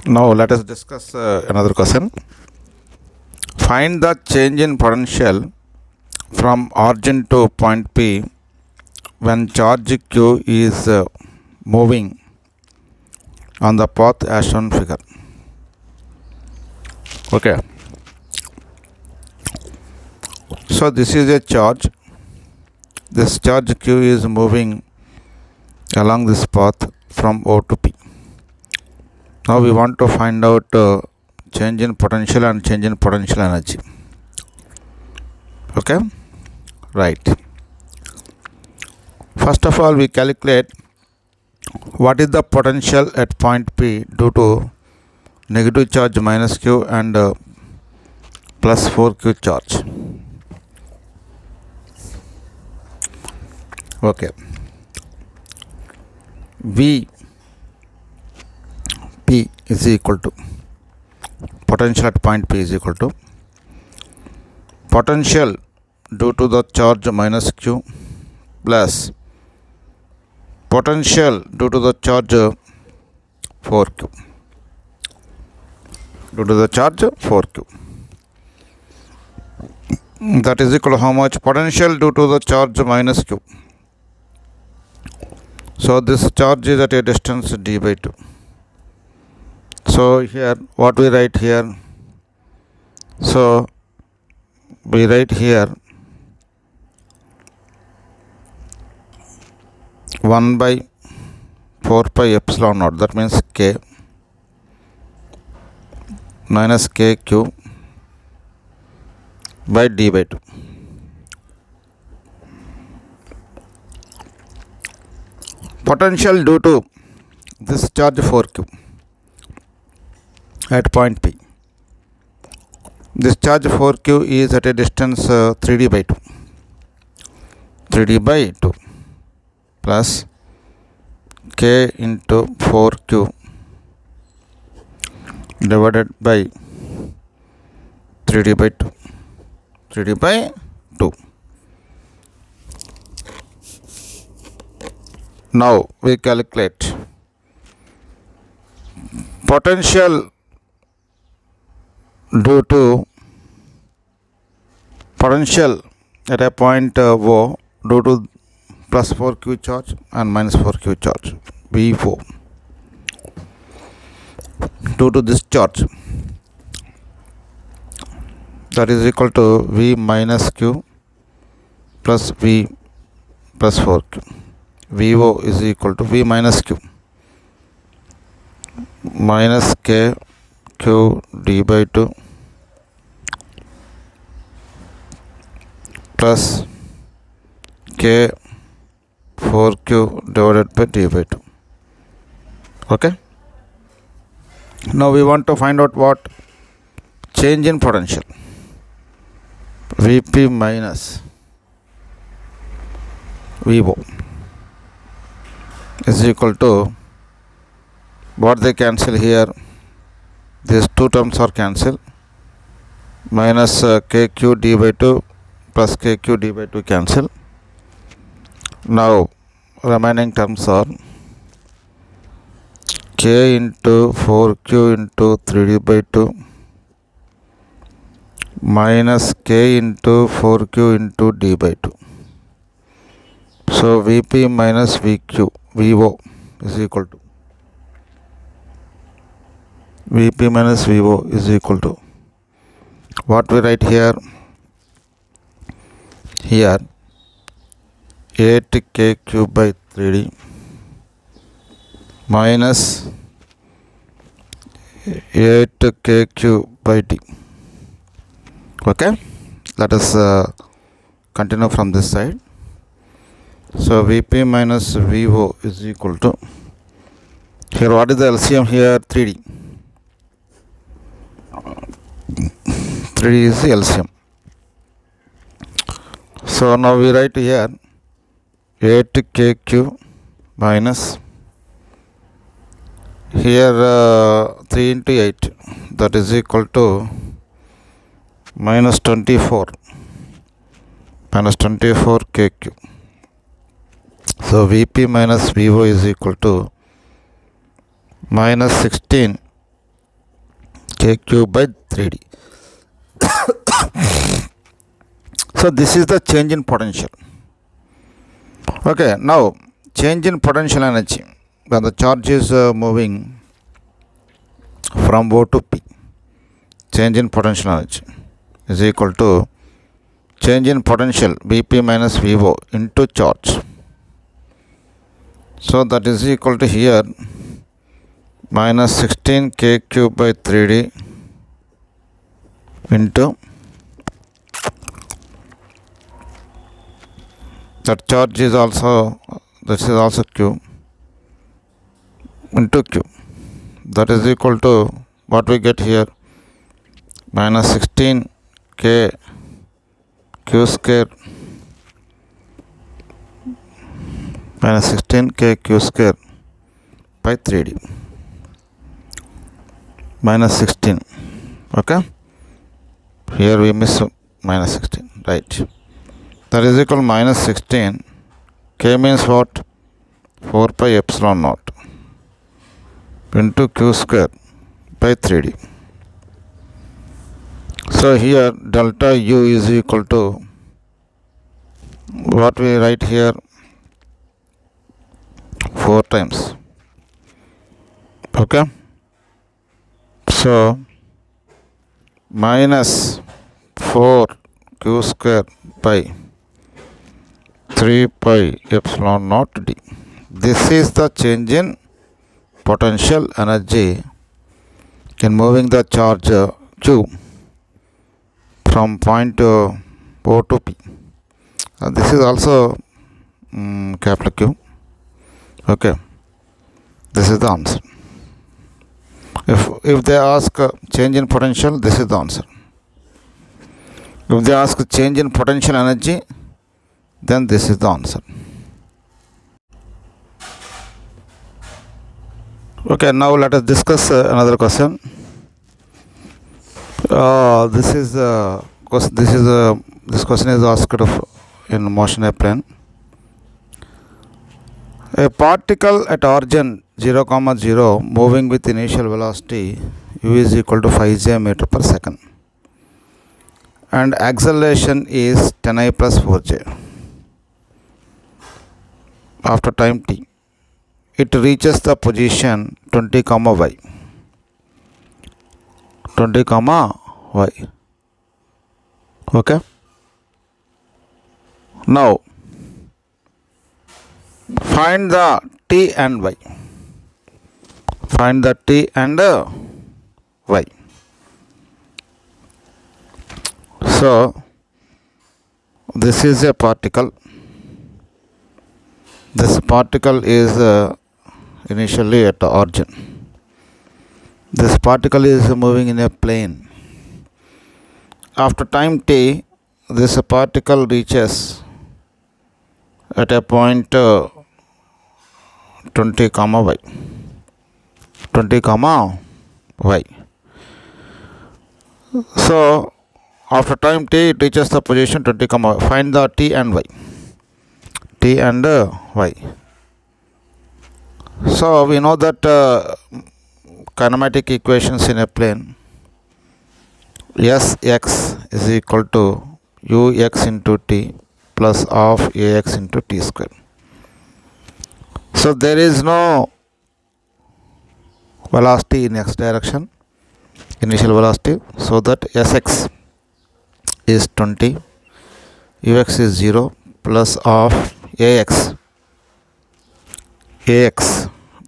Now let us discuss another question. Find the change in potential from origin to point P when charge Q is moving on the path as shown figure. Okay. So this is a charge. This charge Q is moving along this path from O to P. Now we want to find out change in potential and change in potential energy. Okay, right. First of all, we calculate what is the potential at point P due to negative charge minus Q and plus 4Q charge. Okay. V P is equal to potential at point P is equal to potential due to the charge minus Q plus potential due to the charge 4Q due to the charge 4Q. That is equal to how much? Potential due to the charge minus Q. So this charge is at a distance d by 2. So here what we write here? So we write here 1 by 4 pi epsilon naught, that means K minus KQ by d by 2. Potential due to this charge 4Q at point P. This charge 4Q is at a distance 3d by 2. 3d by 2 plus K into 4Q divided by 3d by 2. 3d by 2. Now we calculate potential due to potential at a point O due to plus 4Q charge and minus 4Q charge, V4, due to this charge, that is equal to V minus Q plus V plus 4Q. VO is equal to V minus Q minus K Q d by 2 plus K 4Q divided by d by 2. Okay. Now we want to find out what change in potential. Vp minus VO is equal to what they cancel here. These two terms are cancelled. Minus KQ d by 2 plus KQ d by 2 cancel. Now remaining terms are K into 4Q into 3d by 2 minus K into 4Q into d by 2. So Vp minus VQ VO is equal to Vp minus VO is equal to what we write here? Here 8KQ by 3D minus 8KQ by D. Okay, let us continue from this side. So Vp minus VO is equal to, here what is the LCM here? 3D. 3D is the LCM. So now we write here 8KQ minus here 3 into 8, that is equal to minus 24 KQ. So Vp minus Vo is equal to minus 16 k cube by 3d. So this is the change in potential. Okay, now change in potential energy when the charge is moving from O to P. Change in potential energy is equal to change in potential Vp minus Vo into charge. So that is equal to here minus 16 k cube by 3d into that charge is also, this is also q, into q. That is equal to what we get here, minus 16 k q square minus 16 k q square by 3d minus 16. Okay, here we miss minus 16, right? That is equal to minus 16. K means what? 4 pi epsilon naught into q square by 3d. So here delta u is equal to what we write here, 4 times. Okay, so minus 4 q square by 3 pi epsilon naught d. This is the change in potential energy in moving the charge q from point O to P. This is also capital Q. Okay, this is the answer. If they ask change in potential, this is the answer. If they ask change in potential energy, then this is the answer. Okay, now let us discuss another question. This question is asked in motion airplane. A particle at origin 0, 0 moving with initial velocity u is equal to 5j meter per second and acceleration is 10I plus 4j. After time t, it reaches the position 20, y. 20, y. Okay. Now find the t and y. Find the t and y. So this is a particle. This particle is initially at the origin. This particle is moving in a plane. After time t, this particle reaches at a point 20, y. 20, y. So after time t, it reaches the position 20, y. Find the t and y. T and y. So we know that kinematic equations in a plane, Sx is equal to ux into t plus of ax into t square. So there is no velocity in x direction, initial velocity, so that Sx is 20, ux is 0 plus of ax,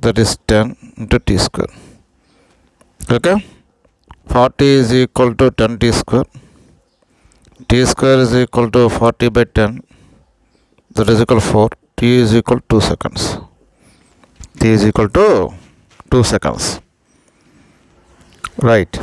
that is 10 into t square. Okay, 40 is equal to 10 t square. T square is equal to 40 by 10, that is equal to 4. T is equal to 2 seconds. T is equal to 2 seconds. Right.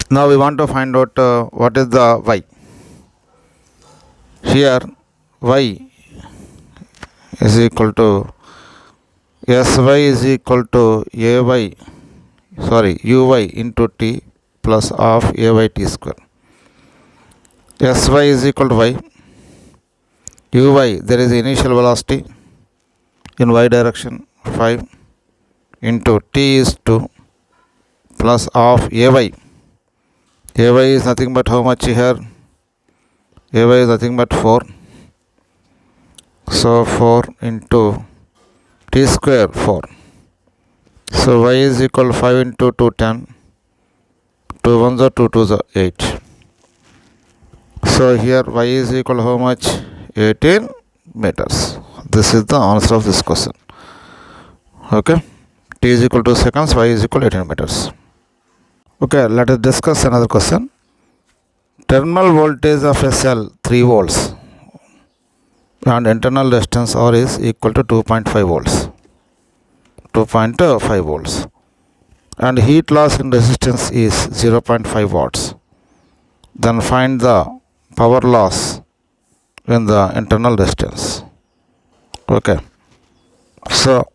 Now we want to find out what is the y. Here y is equal to Sy is equal to uy into t plus of ayt square. Sy is equal to y. Uy, there is initial velocity in y direction 5 into t is 2 plus of Ay. Ay is nothing but how much here? Ay is nothing but 4. So 4 into t square 4. So y is equal 5 into 2 10. 2 1s are 2 2s are 8. So here y is equal to how much? 18 meters. This is the answer of this question. Okay. T is equal to seconds, y is equal to 18 meters. Okay, let us discuss another question. Terminal voltage of a cell 3 volts and internal resistance R is equal to 2.5 volts. 2.5 volts. And heat loss in resistance is 0.5 watts. Then find the power loss in the internal resistance. Okay. So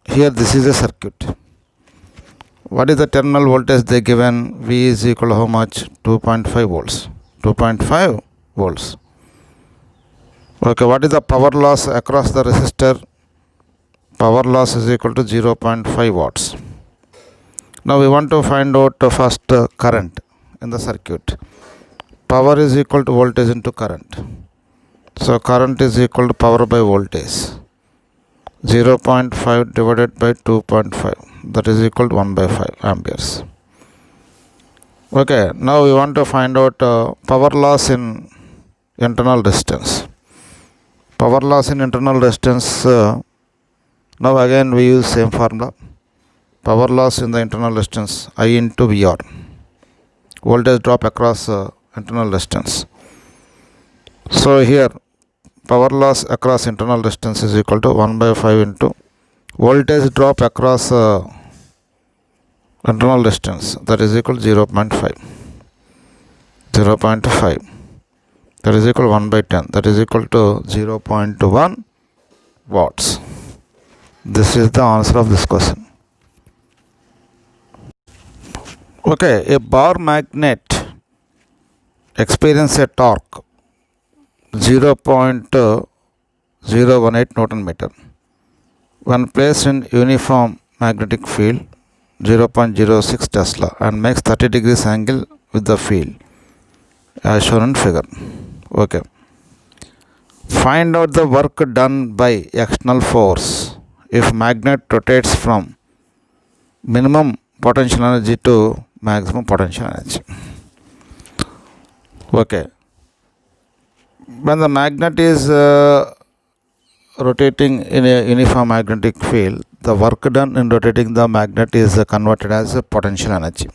here this is a circuit. What is the terminal voltage they given? V is equal to how much? 2.5 volts. 2.5 volts. Okay, what is the power loss across the resistor? Power loss is equal to 0.5 watts. Now we want to find out first current in the circuit. Power is equal to voltage into current. So current is equal to power by voltage. 0.5 divided by 2.5, that is equal to 1 by 5 amperes. Okay, now we want to find out power loss in internal resistance. Power loss in internal resistance, now again we use same formula. Power loss in the internal resistance, I into VR. Voltage drop across internal resistance. So here power loss across internal resistance is equal to 1 by 5 into voltage drop across internal resistance, that is equal to 0.5. 0.5, that is equal to 1 by 10, that is equal to 0.1 watts. This is the answer of this question. Okay, a bar magnet experiences a torque 0.018 Newton meter when placed in uniform magnetic field 0.06 Tesla and makes 30 degrees angle with the field as shown in figure. Okay. Find out the work done by external force if magnet rotates from minimum potential energy to maximum potential energy. Okay. When the magnet is rotating in a uniform magnetic field, the work done in rotating the magnet is converted as a potential energy.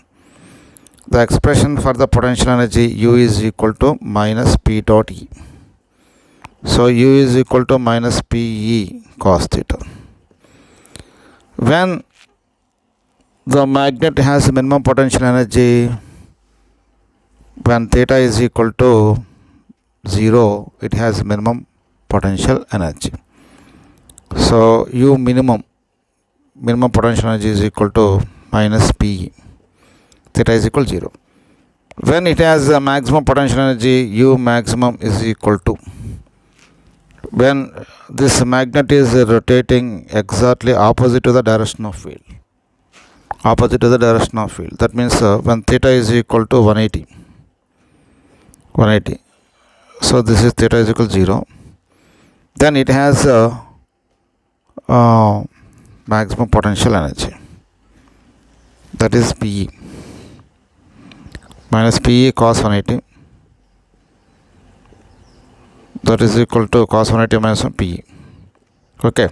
The expression for the potential energy U is equal to minus P dot E. So U is equal to minus PE cos theta. When the magnet has minimum potential energy, when theta is equal to 0, it has minimum potential energy. So U minimum potential energy is equal to minus PE. Theta is equal to 0. When it has a maximum potential energy, U maximum is equal to, when this magnet is rotating exactly opposite to the direction of field. Opposite to the direction of field. That means when theta is equal to 180. So this is theta is equal to 0. Then it has maximum potential energy. That is PE. Minus PE cos 180. That is equal to cos 180 minus 1 PE. Okay.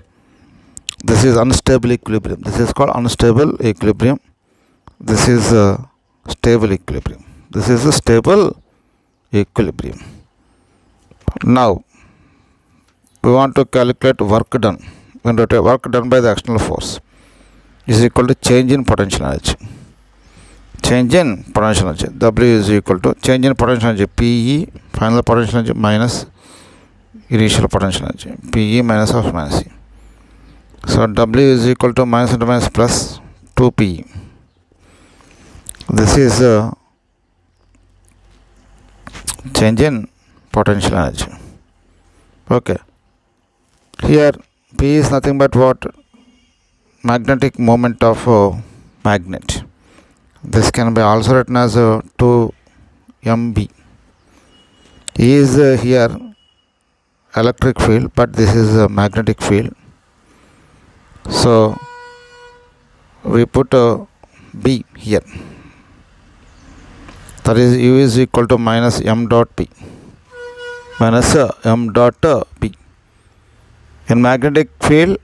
This is unstable equilibrium. This is called unstable equilibrium. This is stable equilibrium. This is a stable equilibrium. Now, we want to calculate work done. When work done by the external force is equal to change in potential energy. Change in potential energy. W is equal to change in potential energy PE, final potential energy minus initial potential energy. PE minus of minus E. So W is equal to minus into minus plus 2PE. This is change in potential energy. Okay. Here P is nothing but what? Magnetic moment of magnet. This can be also written as 2 MB. E is here electric field, but this is a magnetic field. So we put B here. That is U is equal to minus M dot B. Minus M dot B. In magnetic field,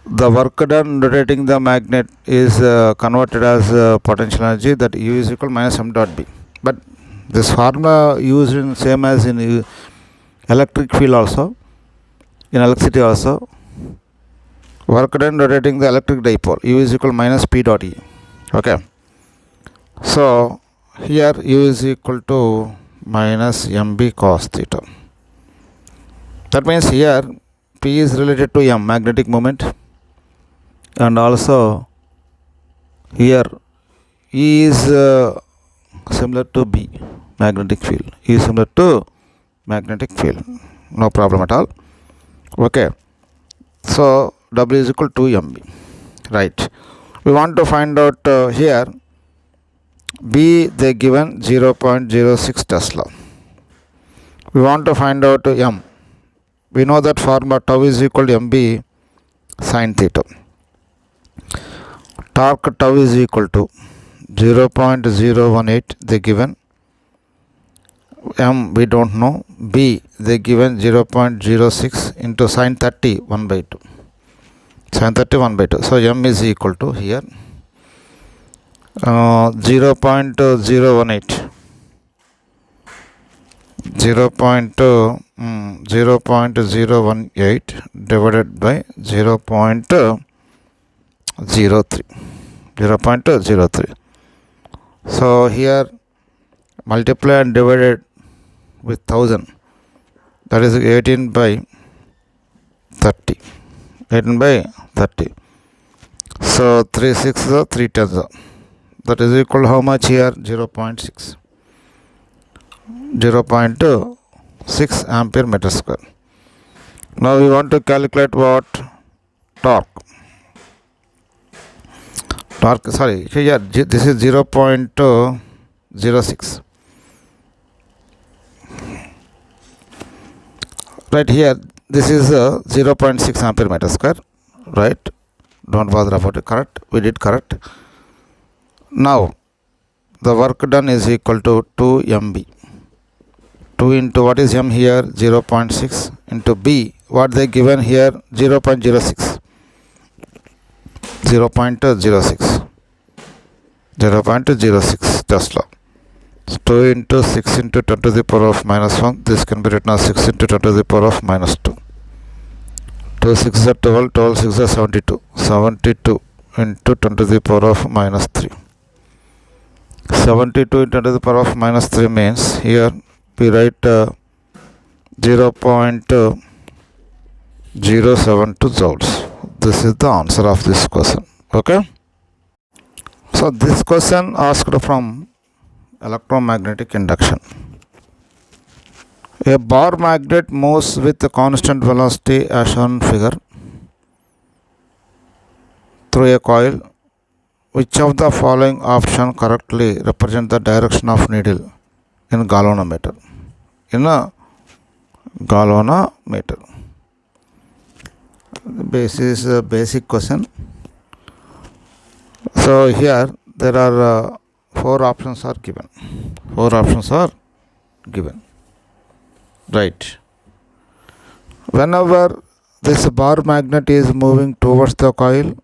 the work done rotating the magnet is converted as potential energy, that U is equal to minus M dot B. But this formula used in same as in electric field also, in electricity also. Work done rotating the electric dipole, U is equal to minus P dot E. Okay. So here U is equal to minus MB cos theta. That means here P is related to M, magnetic moment, and also here E is similar to B, magnetic field. E is similar to magnetic field. No problem at all. Okay. So W is equal to MB. Right. We want to find out here B, they given 0.06 Tesla. We want to find out M. We know that formula tau is equal to MB sin theta. Torque tau is equal to 0.018 they given. M we don't know. B they given 0.06 into sin 30 1 by 2. Sin 30 1 by 2. So M is equal to here 0.018 divided by 0.03. So here multiply and divided with 1000, that is 18 by 30. 18 by 30. So 3 6 3 10, that is equal to how much here? 0.6. 0.6 ampere meter square. Now we want to calculate what? Torque. Sorry, here this is 0.06. Right here, this is 0.6 ampere meter square. Right? Don't bother about it. Correct? We did correct. Now, the work done is equal to 2 MB. 2 into what is M here? 0.6 into B. What they given here? 0.06. 0.06. 0.06 Tesla. 2 into 6 into 10 to the power of minus 1. This can be written as 6 into 10 to the power of minus 2. 2 6 are 12. 12 6 are 72. 72 into 10 to the power of minus 3. 72 into 10 to the power of minus 3 means here we write 0.072 joules. This is the answer of this question. Okay. So this question asked from electromagnetic induction. A bar magnet moves with a constant velocity as shown in figure through a coil. Which of the following option correctly represent the direction of needle in galvanometer? In a galvanometer. This is a basic question. So here there are 4 options are given. 4 options are given. Right. Whenever this bar magnet is moving towards the coil,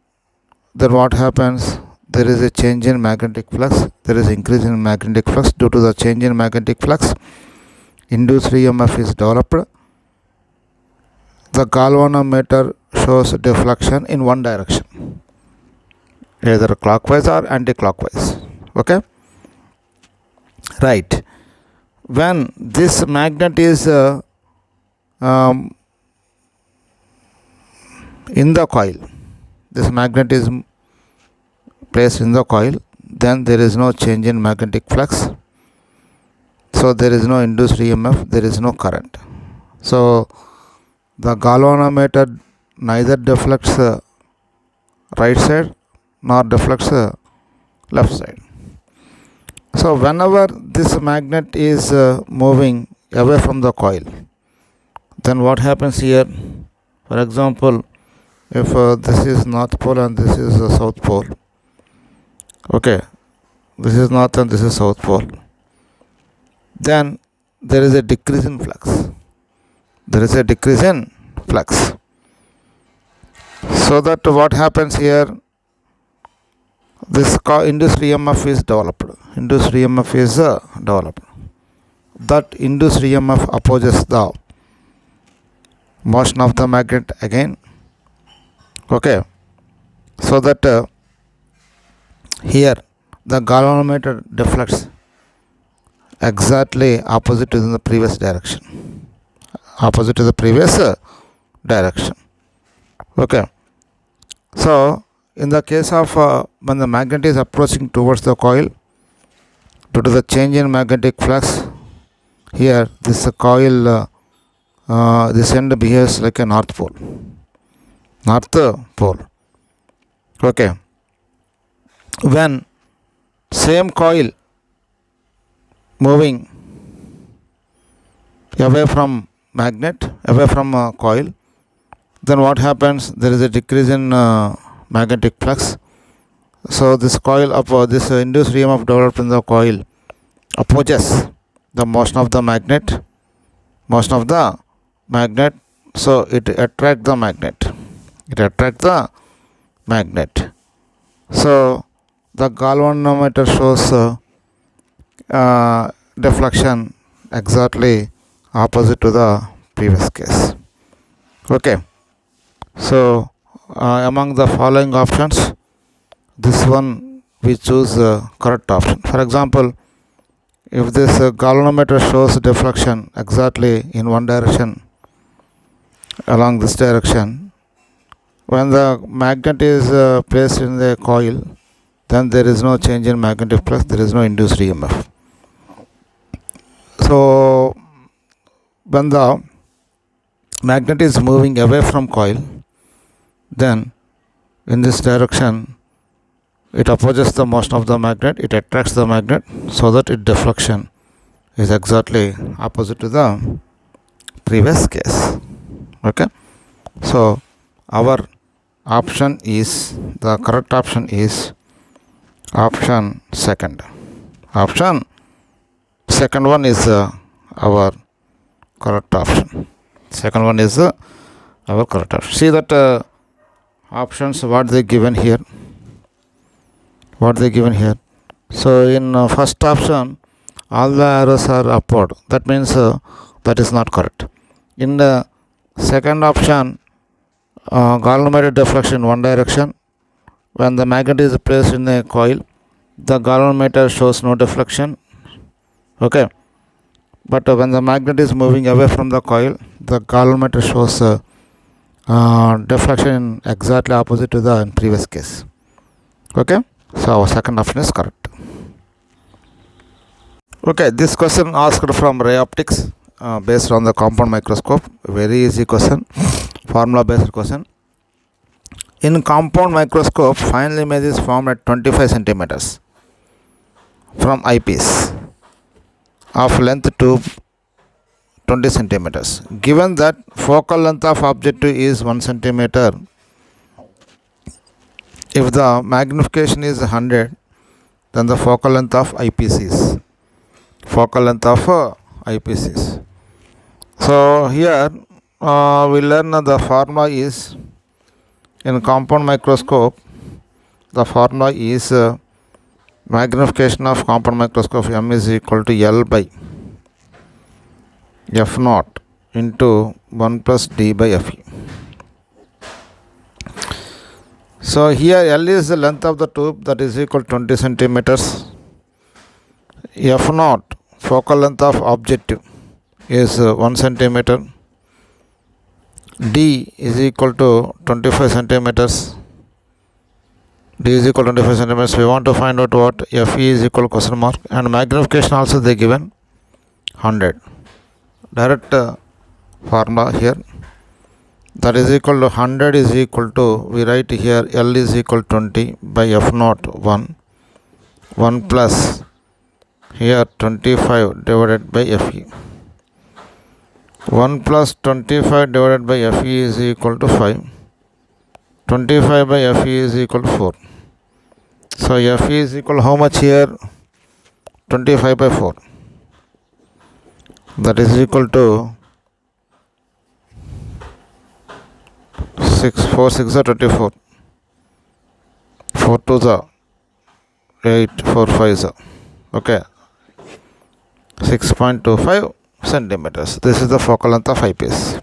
then what happens? There is a change in magnetic flux. There is increase in magnetic flux. Due to the change in magnetic flux, induced EMF is developed. The galvanometer shows deflection in one direction, either clockwise or anti-clockwise. Okay. Right. When this magnet is in the coil, this magnet is placed in the coil, then there is no change in magnetic flux. So there is no induced EMF, there is no current. So the galvanometer neither deflects right side nor deflects left side. So whenever this magnet is moving away from the coil, then what happens here? For example, if this is north pole and this is south pole, okay, this is north and this is south pole, then there is a decrease in flux. There is a decrease in flux. So that what happens here, this induced EMF is developed. Induced EMF is developed. That induced EMF opposes the motion of the magnet again. Okay. So that here the galvanometer deflects exactly opposite to the previous direction. Opposite to the previous direction. Okay. So in the case of when the magnet is approaching towards the coil, due to the change in magnetic flux, here this coil, this end behaves like a north pole. North pole. Okay. When same coil moving away from magnet, away from coil, then what happens? There is a decrease in magnetic flux. So this coil this induced EMF developed in the coil opposes the motion of the magnet. Motion of the magnet. So it attracts the magnet. It attracts the magnet. So the galvanometer shows deflection exactly opposite to the previous case. Okay. So among the following options, this one we choose correct option. For example, if this galvanometer shows deflection exactly in one direction along this direction, when the magnet is placed in the coil, then there is no change in magnetic flux, there is no induced EMF. So when the magnet is moving away from coil, then in this direction it opposes the motion of the magnet, it attracts the magnet, so that its deflection is exactly opposite to the previous case. Okay. So our option is, the correct option is option second. Option second one is our correct option. Second one is our correct option. See that options what they given here. What they given here. So in first option, all the arrows are upward. That means that is not correct. In the second option, galvanometer deflection in one direction. When the magnet is placed in a coil, the galvanometer shows no deflection. Okay. But when the magnet is moving away from the coil, the galvanometer shows deflection exactly opposite to the previous case. Okay. So our second option is correct. Okay, this question asked from ray optics based on the compound microscope. Very easy question, formula based question. In compound microscope, final image is formed at 25 centimeters from eyepiece of length to 20 centimeters. Given that focal length of objective is 1 centimeter, if the magnification is 100, then the focal length of eyepiece is eyepiece is. So here we learn the formula is, in compound microscope, the formula is magnification of compound microscope M is equal to L by F naught into 1 plus D by Fe. So here L is the length of the tube, that is equal to 20 centimeters. F naught, focal length of objective, is 1 centimeter. D is equal to 25 centimeters. D is equal to 25 centimeters. We want to find out what Fe is equal to question mark, and magnification also they given 100. Direct formula here, that is equal to 100 is equal to, we write here L is equal to 20 by F naught 1 1 plus here 25 divided by Fe. 1 plus 25 divided by Fe is equal to 5. 25 by Fe is equal to 4. So Fe is equal to how much here? 25 by 4. That is equal to 6, 4 6 are 24. 4 2 are 8, 4 5 are. Okay. 6.25 centimeters. This is the focal length of eyepiece.